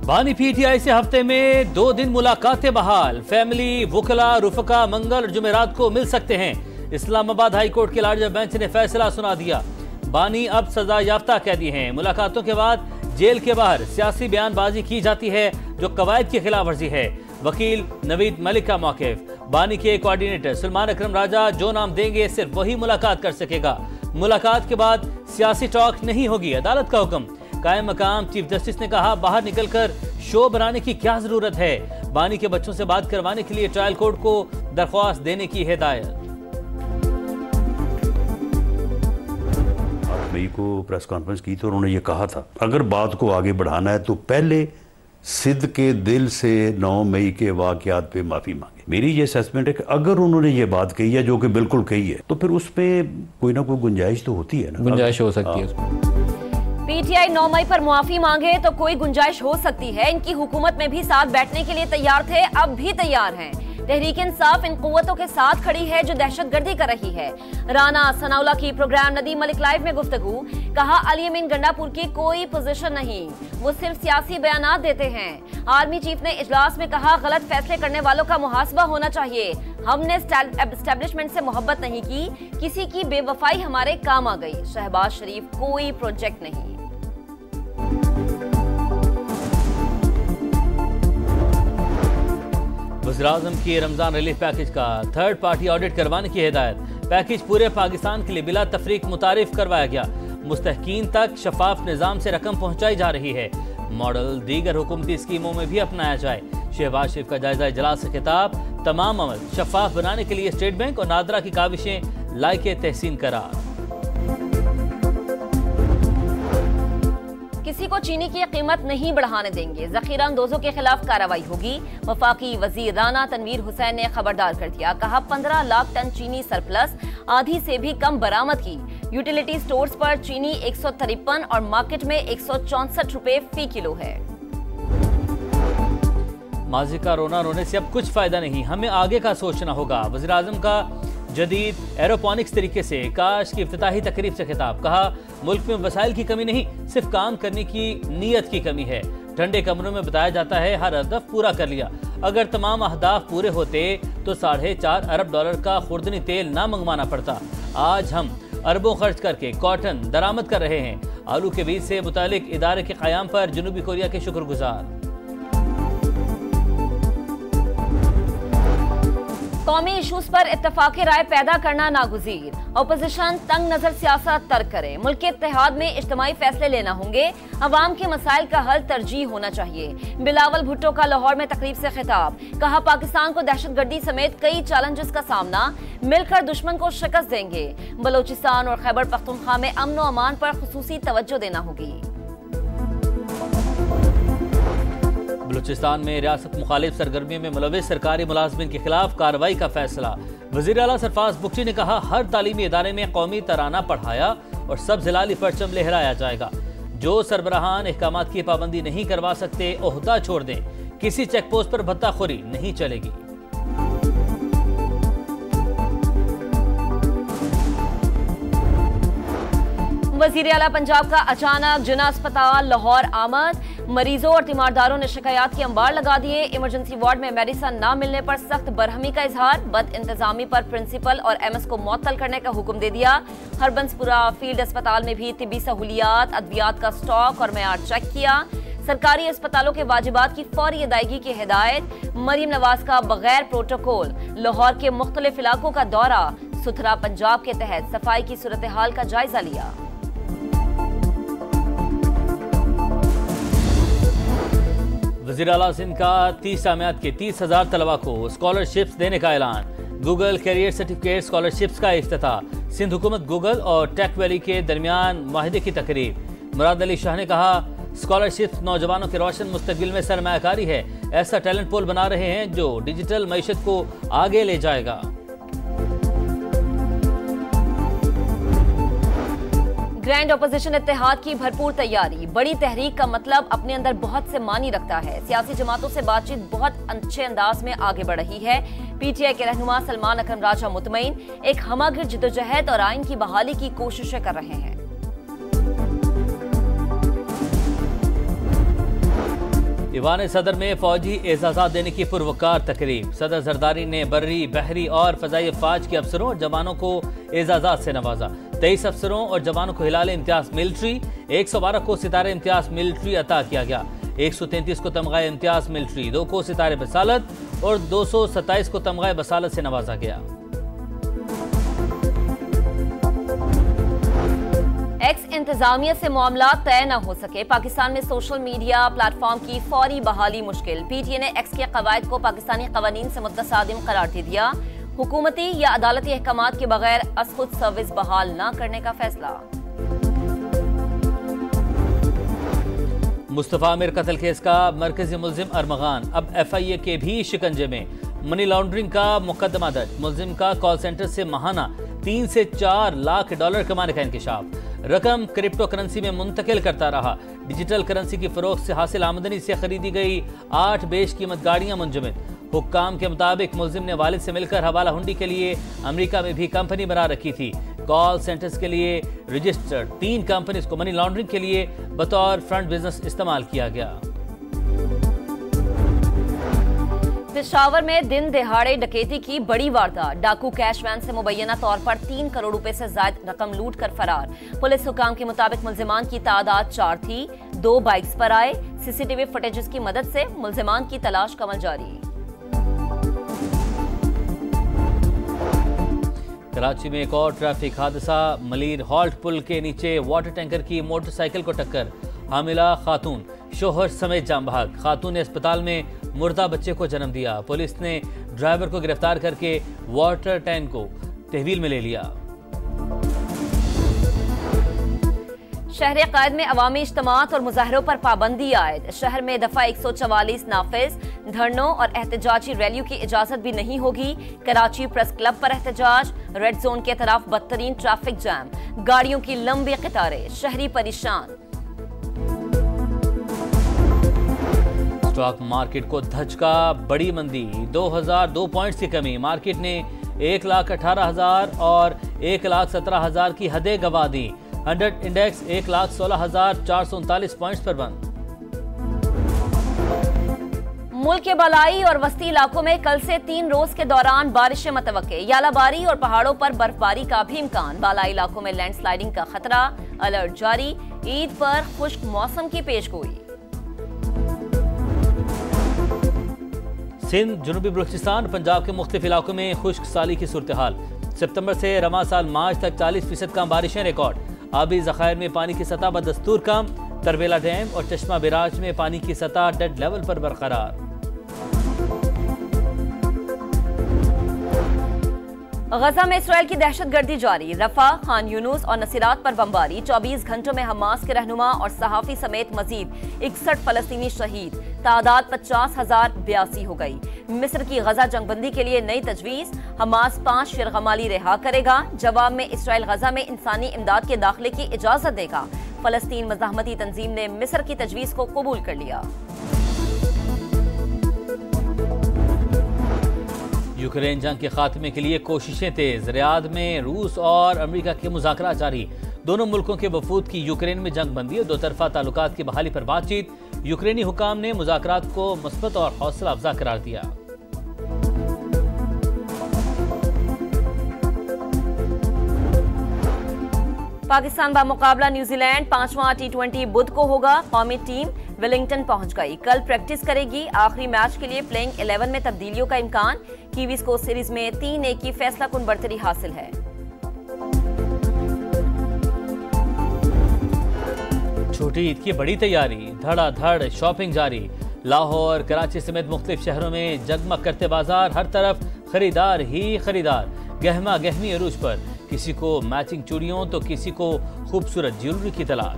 बानी पीटीआई से हफ्ते में 2 दिन मुलाकातें बहाल। फैमिली, वुकला, रुफका मंगल और जुमेरात को मिल सकते हैं। इस्लामाबाद हाई कोर्ट के लार्जर बेंच ने फैसला सुना दिया। बानी अब सजा याफ्ता कैदी हैं। मुलाकातों के बाद जेल के बाहर सियासी बयानबाजी की जाती है जो कवायद की खिलाफ वर्जी है। वकील नवीद मलिक का मौक़िफ़। बानी के कोऑर्डिनेटर सलमान अकरम राजा जो नाम देंगे सिर्फ वही मुलाकात कर सकेगा। मुलाकात के बाद सियासी टॉक नहीं होगी, अदालत का हुक्म। कायम मकाम चीफ जस्टिस ने कहा, बाहर निकलकर शो बनाने की क्या जरूरत है। बानी के बच्चों से बात करवाने के लिए ट्रायल कोर्ट को दरख्वास्त देने की हिदायत। 8 मई को प्रेस कॉन्फ्रेंस की तो उन्होंने ये कहा था, अगर बात को आगे बढ़ाना है तो पहले सिद्ध के दिल से 9 मई के वाकयात पे माफी मांगे। मेरी ये असेसमेंट है कि अगर उन्होंने ये बात कही है जो कि बिल्कुल कही है तो फिर उसमें कोई ना कोई गुंजाइश तो होती है ना, गुंजाइश हो सकती है उसमें। पीटीआई 9 मई पर मुआफी मांगे तो कोई गुंजाइश हो सकती है। इनकी हुकूमत में भी साथ बैठने के लिए तैयार थे, अब भी तैयार हैं। तहरीक इंसाफ इन कुव्वतों के साथ खड़ी है जो दहशतगर्दी कर रही है। राना सनाउल्लाह की प्रोग्राम नदीम मलिक लाइव में गुफ्तगू। कहा, अली अमीन गंडापुर की कोई पोजीशन नहीं, वो सिर्फ सियासी बयानात देते हैं। आर्मी चीफ ने इजलास में कहा, गलत फैसले करने वालों का मुहासबा होना चाहिए। हमने एस्टेब्लिशमेंट से मोहब्बत नहीं की, किसी की बेवफाई हमारे काम आ गई। शहबाज शरीफ कोई प्रोजेक्ट नहीं। वज़ीर-ए-आज़म की रमजान रिलीफ पैकेज का थर्ड पार्टी ऑडिट करवाने की हिदायत। पैकेज पूरे पाकिस्तान के लिए बिला तफरीक मुतारिफ करवाया गया। मुस्तहकीन तक शफाफ निज़ाम से रकम पहुंचाई जा रही है। मॉडल दीगर हुकूमती स्कीमों में भी अपनाया जाए। शहबाज शरीफ का जायजा इजलास से खिताब। तमाम अमल शफाफ बनाने के लिए स्टेट बैंक और नादरा की काविशें लायके तहसीन करार। किसी को चीनी की कीमत नहीं बढ़ाने देंगे, जखीरा अंदोजों के खिलाफ कार्रवाई होगी। वफाकी वजीर राना तनवीर हुसैन ने खबरदार कर दिया। कहा, 15 लाख टन चीनी सरप्लस, आधी से भी कम बरामद की। यूटिलिटी स्टोर्स पर चीनी 153 और मार्केट में 164 रुपए फी किलो है। माजी का रोना रोने से अब कुछ फायदा नहीं, हमें आगे का सोचना होगा। वज़ीर आज़म का जदीद एरोपोनिक्स तरीके से काश की इफ्तिताही तकरीब से खिताब। कहा, मुल्क में वसाइल की कमी नहीं, सिर्फ काम करने की नीयत की कमी है। ठंडे कमरों में बताया जाता है हर हदफ पूरा कर लिया। अगर तमाम अहदाफ पूरे होते तो $4.5 अरब का खुर्दनी तेल ना मंगवाना पड़ता। आज हम अरबों खर्च करके कॉटन दरामद कर रहे हैं। आलू के बीज से मुतालिक इदारे के क़याम पर जनूबी कोरिया के शुक्रगुजार। कौमी इशूज पर इत्तफाक़ राय पैदा करना नागुज़ीर। अपोजिशन तंग नजर सियासत तर्क करे। मुल्क के इत्तेहाद में इज्तिमाई फैसले लेना होंगे। अवाम के मसाइल का हल तरजीह होना चाहिए। बिलावल भुट्टो का लाहौर में तकरीब से खिताब। कहा, पाकिस्तान को दहशतगर्दी समेत कई चैलेंजेस का सामना, मिलकर दुश्मन को शिकस्त देंगे। बलोचिस्तान और खैबर पख्तूनख्वा में अमन व अमान पर खुसूसी तवज्जो देना होगी। बलूचिस्तान में रियासत मुखालिफ सरगर्मी में मुलविस सरकारी मुलाजमिन के खिलाफ कार्रवाई का फैसला। वज़ीर आला सरफराज बुगटी ने कहा, हर तालीमी इदारे में कौमी तराना पढ़ाया और सब जिलाली परचम लहराया जाएगा। जो सरबराहान अहकामात की पाबंदी नहीं करवा सकते ओहदा छोड़ दें। किसी चेक पोस्ट पर भत्ताखोरी नहीं चलेगी। वज़ीर आला पंजाब का अचानक जिना अस्पताल लाहौर आमद। मरीजों और तीमारदारों ने शिकायत के अंबार लगा दिए। इमरजेंसी वार्ड में मेडिसन न मिलने पर सख्त बरहमी का इजहार। बद इंतजामी पर प्रिंसिपल और एमएस को मुअत्तल करने का हुक्म दे दिया। हरबंसपुरा फील्ड अस्पताल में भी तिब्बी सहूलियात, अद्वियात का स्टॉक और मेयार चेक किया। सरकारी अस्पतालों के वाजिबात की फौरी अदायगी की हिदायत। मरीम नवाज का बगैर प्रोटोकॉल लाहौर के मुख्तलिफ इलाकों का दौरा। सुथरा पंजाब के तहत सफाई की सूरत हाल का जायजा लिया। वज़ीर आला सिंध का 30 जामियात के 30,000 तलबा को स्कॉलरशिप्स देने का ऐलान। गूगल कैरियर सर्टिफिकेट स्कॉलरशिप्स का इफ्तिताह। सिंध हुकूमत गूगल और टेक वैली के दरमियान माहिदे की तकरीब। मुराद अली शाह ने कहा, स्कॉलरशिप्स नौजवानों के रोशन मुस्तकबिल में सरमायाकारी है। ऐसा टैलेंट पूल बना रहे हैं जो डिजिटल मईशत को आगे ले जाएगा। ग्रैंड अपोजिशन इत्तेहाद की भरपूर तैयारी। बड़ी तहरीक का मतलब अपने अंदर बहुत से मानी रखता है। सियासी जमातों से बातचीत बहुत अच्छे अंदाज में आगे बढ़ रही है। पीटीआई के रहनुमा सलमान अकरम राजा मुतमईन एक हमागिर जिद्दोजहद और आइन की बहाली की कोशिशें कर रहे हैं। ईवान सदर में फौजी एजाज़ात देने की पुरवकार तकरीब। सदर जरदारी ने बर्री, बहरी और फजाई अफवाज के अफसरों और जवानों को एजाज़ात से नवाजा। 23 अफसरों और जवानों को हिलाल इम्तियाज मिलिट्री, 112 को सितारे इम्तियाज मिलिट्री अता किया गया। 133 को तमगाए इम्तियाज मिलिट्री, 2 को सितारे बसालत और 227 को तमगाए बसालत से नवाजा गया। एक्स इंतजामिया से मामला तय न हो सके, पाकिस्तान में सोशल मीडिया प्लेटफॉर्म की फौरी बहाली मुश्किल। पीटीए ने एक्स के कवायद को पाकिस्तानी कवानीन से मुतसादिम करार दे दिया। हुकूमती या अदालती अहकामात के बगैर अस-खुद सर्विस बहाल न करने का फैसला। मुस्तफा आमिर कत्ल केस का मरकजी मुल्जिम अरमगान अब FIA के भी शिकंजे में। मनी लॉन्ड्रिंग का मुकदमा दर्ज। मुल्जिम का कॉल सेंटर से माहाना 3 से 4 लाख डॉलर कमाने का इंकशाफ। रकम क्रिप्टो करेंसी में मुंतकिल करता रहा। डिजिटल करेंसी की फरोख्त से हासिल आमदनी से खरीदी गई 8 बेशकीमत गाड़ियां मुंजमद। हुक्काम के मुताबिक मुल्जिम ने वालिद से मिलकर हवाला हुंडी के लिए अमेरिका में भी कंपनी बना रखी थी। कॉल सेंटर्स के लिए रजिस्टर्ड 3 कंपनीज को मनी लॉन्ड्रिंग के लिए बतौर फ्रंट बिजनेस इस्तेमाल किया गया। पेशावर में दिन दिहाड़े डकैती की बड़ी वारदात। डाकू कैश वैन से मुबैना तौर पर 3 करोड़ रुपए से ज्यादा रकम लूट कर फरार। पुलिस हुकाम के मुताबिक मुल्जिमान की तादाद 4 थी। 2 बाइक्स पर आए। CCTV फुटेजेस की मदद से मुल्जिमान की तलाश कमल जारी। कराची में एक और ट्रैफिक हादसा। मलीर हॉल्ट पुल के नीचे वाटर टैंकर की मोटरसाइकिल को टक्कर। हामिला खातून शोहर समेत जाम बहक। खातून ने अस्पताल में मुर्दा बच्चे को जन्म दिया। पुलिस ने ड्राइवर को गिरफ्तार करके वाटर टैंक को तहवील में ले लिया। शहर कायद में अवामी इज्तिमात और मुजाहरों पर पाबंदी आयद। शहर में दफा 144 नाफिज। धरनों और एहतजाजी रैलियों की इजाजत भी नहीं होगी। कराची प्रेस क्लब पर एहतजाज। रेड जोन के तरफ बदतरीन ट्रैफिक जैम। गाड़ियों की लंबी कतारें। शहरी परेशान। स्टॉक मार्केट को धचका। बड़ी मंदी। 2002 पॉइंट्स की कमी। मार्केट ने 1,18,000 और 1,17,000 की हदें गंवा दी। 100 इंडेक्स 1,16,439 पॉइंट्स पर बंद। मुल्क के बलाई और वस्ती इलाकों में कल से 3 रोज के दौरान बारिशें मतवक्के। यालाबारी और पहाड़ों पर बर्फबारी का भी इम्कान। बालाई इलाकों में लैंडस्लाइडिंग का खतरा। अलर्ट जारी। ईद पर खुश्क मौसम की पेशगोई। सिंध, जनूबी बलूचिस्तान, पंजाब के मुख्तलिफ इलाकों में खुश्क साली की सूरत हाल। सितंबर से रवा साल मार्च तक 40% कम बारिशें रिकॉर्ड। आबी ज़खायर में पानी की सतह बदस्तूर कम। तरबेला डैम और चश्मा बिराज में पानी की सतह डेड लेवल पर बरकरार। गजा में इसराइल की दहशतगर्दी जारी। रफा, खान यूनुस और नसीरात पर बमबारी। 24 घंटों में हमास के रहनुमा और सहाफी समेत मजीद 61 फलस्तीनी शहीद। तादाद 50,082 हो गई। मिस्र की गजा जंगबंदी के लिए नई तजवीज। हमास 5 शिरगमाली रिहा करेगा। जवाब में इसराइल गजा में इंसानी इमदाद के दाखिले की इजाजत देगा। फलस्तीन मज़ाहमती तंजीम ने मिस्र की तजवीज को कबूल कर लिया। यूक्रेन जंग के खात्मे के लिए कोशिशें तेज। रियाद में रूस और अमेरिका के मुज़ाकरात जारी। दोनों मुल्कों के वफूद की यूक्रेन में जंग बंदी और 2 तरफा ताल्लुकात की बहाली पर बातचीत। यूक्रेनी हुकाम ने मुज़ाकरात को मुस्बत और हौसला अफजा करार दिया। पाकिस्तान बामुकाबला न्यूजीलैंड 5वां T20 बुध को होगा। कौमी टीम वेलिंगटन पहुंच गई। कल प्रैक्टिस करेगी। आखिरी मैच के लिए प्लेइंग 11 में तब्दीलियों का इम्कान। कीवीज को सीरीज में 3-1 की फैसला कुन बढ़तरी हासिल है। छोटी ईद की बड़ी तैयारी। धड़ाधड़ शॉपिंग जारी। लाहौर, कराची समेत मुख्तलिफ शहरों में जगमग करते बाजार। हर तरफ खरीदार ही खरीदार। गहमा गहमी अरूज पर। किसी को मैचिंग चूड़ियों तो किसी को खूबसूरत ज्वेलरी की तलाश।